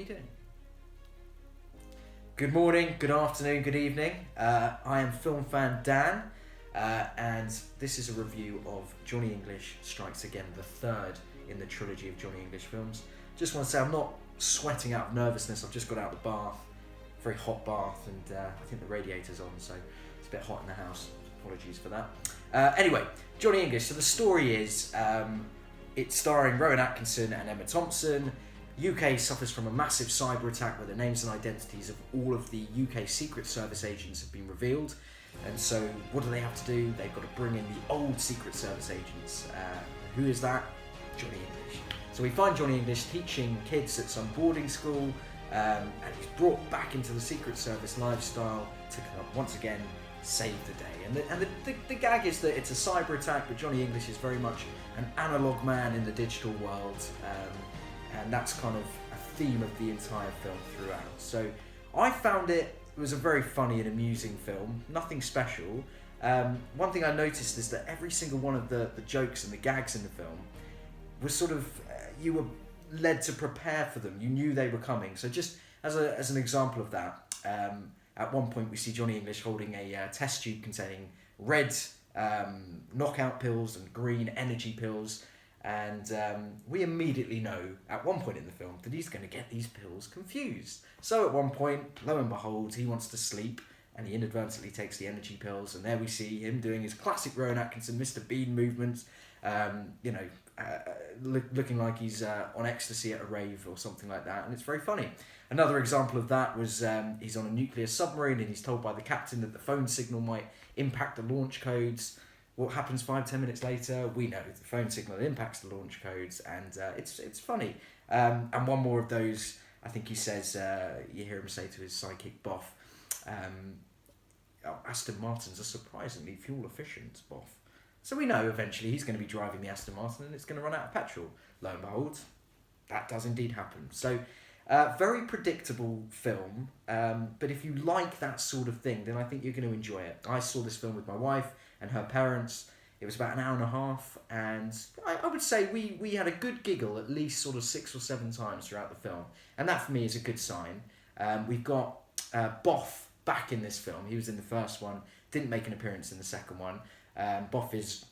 you doing? Good morning, good afternoon, good evening. I am film fan Dan, and this is a review of Johnny English Strikes Again, the third in the trilogy of Johnny English films. Just want to say I'm not sweating out of nervousness. I've just got out of the bath, very hot bath, and I think the radiator's on, so it's a bit hot in the house. Apologies for that. Anyway, Johnny English. So the story is, it's starring Rowan Atkinson and Emma Thompson. UK suffers from a massive cyber attack where the names and identities of all of the UK Secret Service agents have been revealed. And so what do they have to do? They've got to bring in the old Secret Service agents. Who is that? Johnny English. So we find Johnny English teaching kids at some boarding school, and he's brought back into the Secret Service lifestyle to once again save the day. And the gag is that it's a cyber attack, but Johnny English is very much an analog man in the digital world. And that's kind of a theme of the entire film throughout. So I found it was a very funny and amusing film, nothing special. One thing I noticed is that every single one of the jokes and the gags in the film was sort of, you were led to prepare for them. You knew they were coming. So just as an example of that, at one point we see Johnny English holding a test tube containing red knockout pills and green energy pills. And we immediately know at one point in the film that he's going to get these pills confused. So at one point, lo and behold, he wants to sleep and he inadvertently takes the energy pills, and there we see him doing his classic Rowan Atkinson Mr. Bean movements, looking like he's on ecstasy at a rave or something like that, and it's very funny. Another example of that was he's on a nuclear submarine and he's told by the captain that the phone signal might impact the launch codes. What happens 5-10 minutes later? We know the phone signal impacts the launch codes, and it's funny. And one more of those, I think he says, you hear him say to his sidekick Boff, Aston Martins are surprisingly fuel efficient, Boff. So we know eventually he's going to be driving the Aston Martin and it's going to run out of petrol. Lo and behold, that does indeed happen. So very predictable film, but if you like that sort of thing, then I think you're going to enjoy it. I saw this film with my wife and her parents. It was about an hour and a half, and I would say we had a good giggle at least sort of 6 or 7 times throughout the film, and that for me is a good sign. We've got Boff back in this film. He was in the first one, didn't make an appearance in the second one. Boff is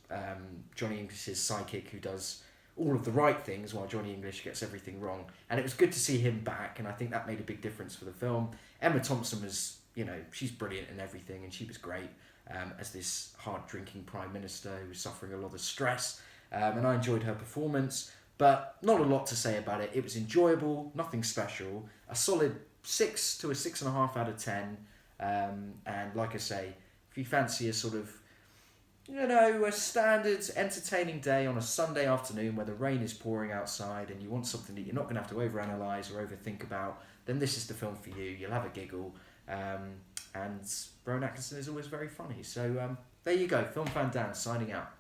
Johnny English's sidekick who does all of the right things while Johnny English gets everything wrong, and it was good to see him back, and I think that made a big difference for the film. Emma Thompson was, she's brilliant in everything, and she was great as this hard-drinking Prime Minister who was suffering a lot of stress, and I enjoyed her performance, but not a lot to say about it. It was enjoyable, nothing special, a solid 6 to a 6.5 out of 10, and like I say, if you fancy a sort of, a standard entertaining day on a Sunday afternoon where the rain is pouring outside and you want something that you're not going to have to overanalyze or overthink about, then this is the film for you. You'll have a giggle, and Rowan Atkinson is always very funny. So there you go, Film Fan Dan signing out.